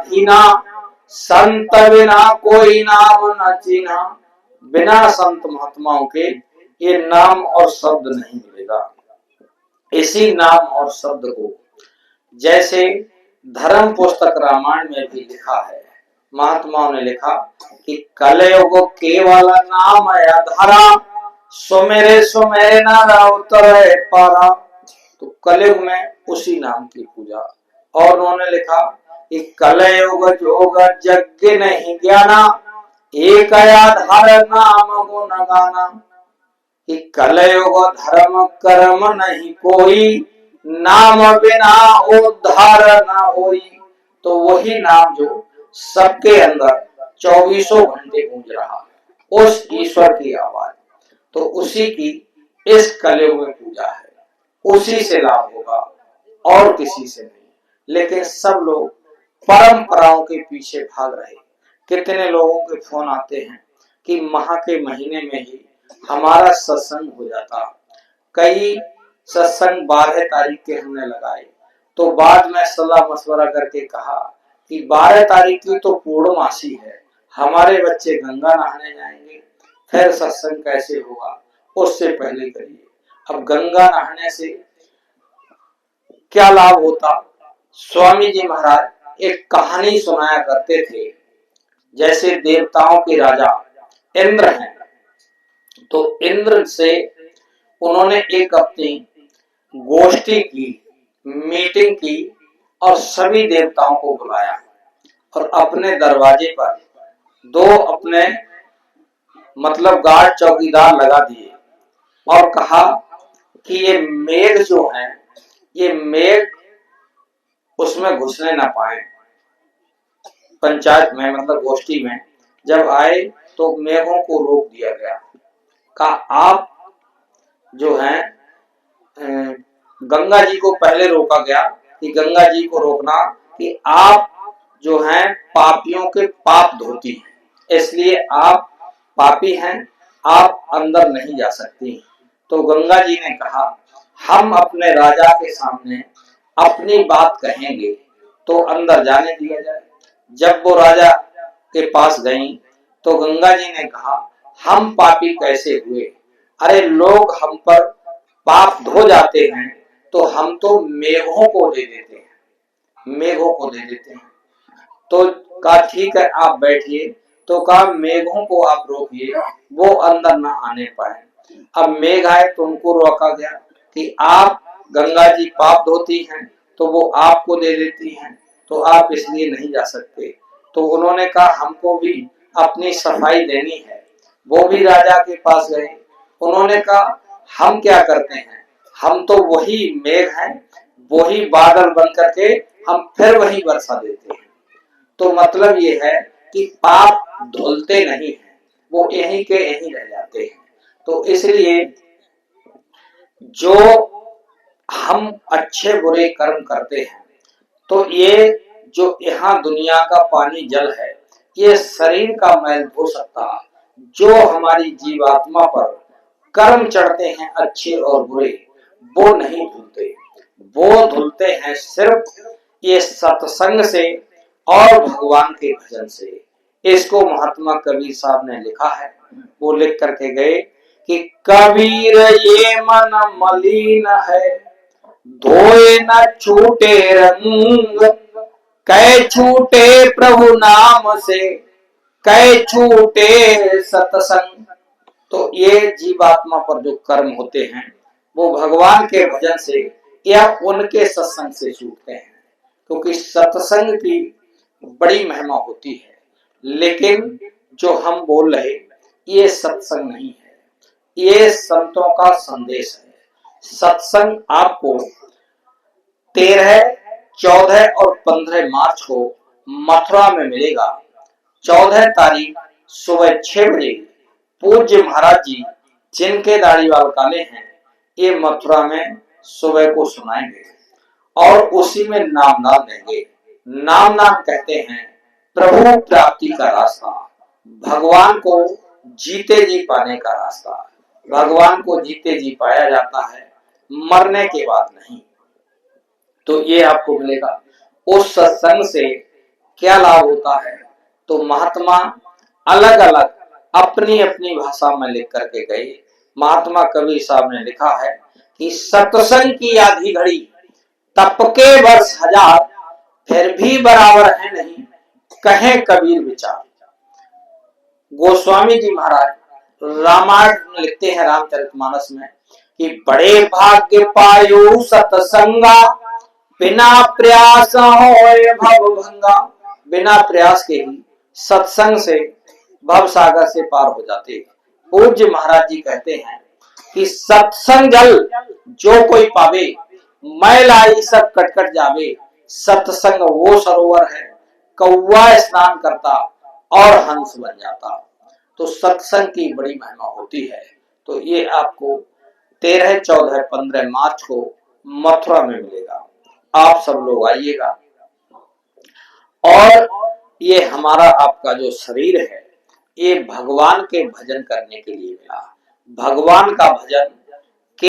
दीना, संत बिना कोई नाम न चीना। बिना संत महात्माओं के ये नाम और शब्द नहीं मिलेगा। इसी नाम और शब्द को जैसे धर्म पुस्तक रामायण में भी लिखा है, महात्माओं ने लिखा कि कलयुग केवल नाम आधारा, सुमेरे सुमेरे नारा उतरे पारा। तो कलयुग में उसी नाम की पूजा। और उन्होंने लिखा कि कलयुग जोग यज्ञ नहीं ज्ञाना, एक आधार नाम गुण गाना। कि कलयुग धर्म कर्म नहीं कोई, नाम बिना उद्धार न होई। तो वही नाम जो सबके अंदर 24 घंटे गूंज रहा है, उस ईश्वर की आवाज, तो उसी की इस कलयुग में पूजा है। उसी से लाभ होगा और किसी से नहीं। लेकिन सब लोग परंपराओं के पीछे भाग रहे। कितने लोगों के फोन आते हैं कि माह के महीने में ही हमारा सत्संग हो जाता। कई सत्संग 12 तारीख के हमने लगाए, तो बाद में सलाह मशवरा करके कहा कि 12 तारीख की तो पूर्णमासी है, हमारे बच्चे गंगा नहाने जाएंगे, फिर सत्संग कैसे होगा, उससे पहले करिए। अब गंगा नहाने से क्या लाभ होता? स्वामी जी महाराज एक कहानी सुनाया करते थे। जैसे देवताओं के राजा इंद्र हैं, तो इंद्र से उन्होंने एक अपनी गोष्ठी की, मीटिंग की और सभी देवताओं को बुलाया और अपने दरवाजे पर 2 अपने मतलब गार्ड चौकीदार लगा दिए और कहा कि ये मेघ जो है, ये मेघ उसमें घुसने ना पाए। पंचायत में मतलब गोष्ठी में जब आए तो मेघों को रोक दिया गया। कहा आप जो हैं, गंगा जी को पहले रोका गया कि गंगा जी को रोकना कि आप जो हैं पापियों के पाप धोती हैं, इसलिए आप पापी हैं, आप अंदर नहीं जा सकती। तो गंगा जी ने कहा हम अपने राजा के सामने अपनी बात कहेंगे तो अंदर जाने दिया जाए। जब वो राजा के पास गई तो गंगा जी ने कहा हम पापी कैसे हुए? अरे लोग हम पर पाप धो जाते हैं तो हम तो मेघों को दे देते हैं, मेघों को दे देते हैं। तो कहा ठीक है आप बैठिए। तो कहा मेघों को आप रोकिए, वो अंदर ना आने पाए। अब मेघ आए तो उनको रोका गया कि आप गंगा जी पाप धोती हैं तो वो आपको दे देती हैं, तो आप इसलिए नहीं जा सकते। तो उन्होंने कहा हमको भी अपनी सफाई देनी है। वो भी राजा के पास गए। उन्होंने कहा हम क्या करते हैं, हम तो वही मेघ हैं, वही बादल बन करके हम फिर वही वर्षा देते हैं। तो मतलब ये है कि पाप धुलते नहीं हैं, वो यहीं के यहीं रह जाते हैं। तो इसलिए जो हम अच्छे बुरे कर्म करते हैं, तो ये जो यहाँ दुनिया का पानी जल है, ये शरीर का मैल धो सकता। जो हमारी जीवात्मा पर कर्म चढ़ते हैं अच्छे और बुरे, वो नहीं धुलते। वो धुलते हैं सिर्फ ये सत्संग से और भगवान के भजन से। इसको महात्मा कबीर साहब ने लिखा है। वो लिख करके गए कि कबीर ये मन मलिन है, धोए न छूटे रंग, कै छूटे प्रभु नाम से, कै छूटे सत्संग। तो ये जीवात्मा पर जो कर्म होते हैं वो भगवान के भजन से या उनके सत्संग से छूटते हैं, क्योंकि सत्संग की बड़ी महिमा होती है। लेकिन जो हम बोल रहे ये सत्संग नहीं है, ये संतों का संदेश है। सत्संग आपको 13, 14 और 15 मार्च को मथुरा में मिलेगा। 14 तारीख सुबह 6 बजे पूज्य महाराज जी जिनके दाढ़ी वाल काले हैं, ये मथुरा में सुबह को सुनाएंगे और उसी में नाम नाम देंगे। नाम नाम कहते हैं प्रभु प्राप्ति का रास्ता, भगवान को जीते जी पाने का रास्ता। भगवान को जीते जी पाया जाता है, मरने के बाद नहीं। तो ये आपको मिलेगा। उस सत्संग से क्या लाभ होता है? तो महात्मा अलग अलग अपनी अपनी भाषा में लिख करके गए। महात्मा कबीर साहब ने लिखा है कि सत्संग की आधी घड़ी तप के वर्ष हजार, फिर भी बराबर है नहीं कहे कबीर विचार। गोस्वामी जी महाराज रामायण में लिखते हैं, रामचरितमानस में, कि बड़े भाग्य पायो सत्संगा, बिना प्रयास होए भव भंगा। बिना प्रयास के ही सत्संग से भव सागर से पार हो जाते हैं। पूज्य महाराज जी कहते हैं कि सत्संग जल जो कोई पावे, मैल आई सब कटकट जावे। सत्संग वो सरोवर है, कौवा स्नान करता और हंस बन जाता। तो सत्संग की बड़ी महिमा होती है। तो ये आपको 13, 14, 15 मार्च को मथुरा में मिलेगा। आप सब लोग आइएगा। और ये हमारा आपका जो शरीर है, ये भगवान के भजन करने के लिए मिला। भगवान का भजन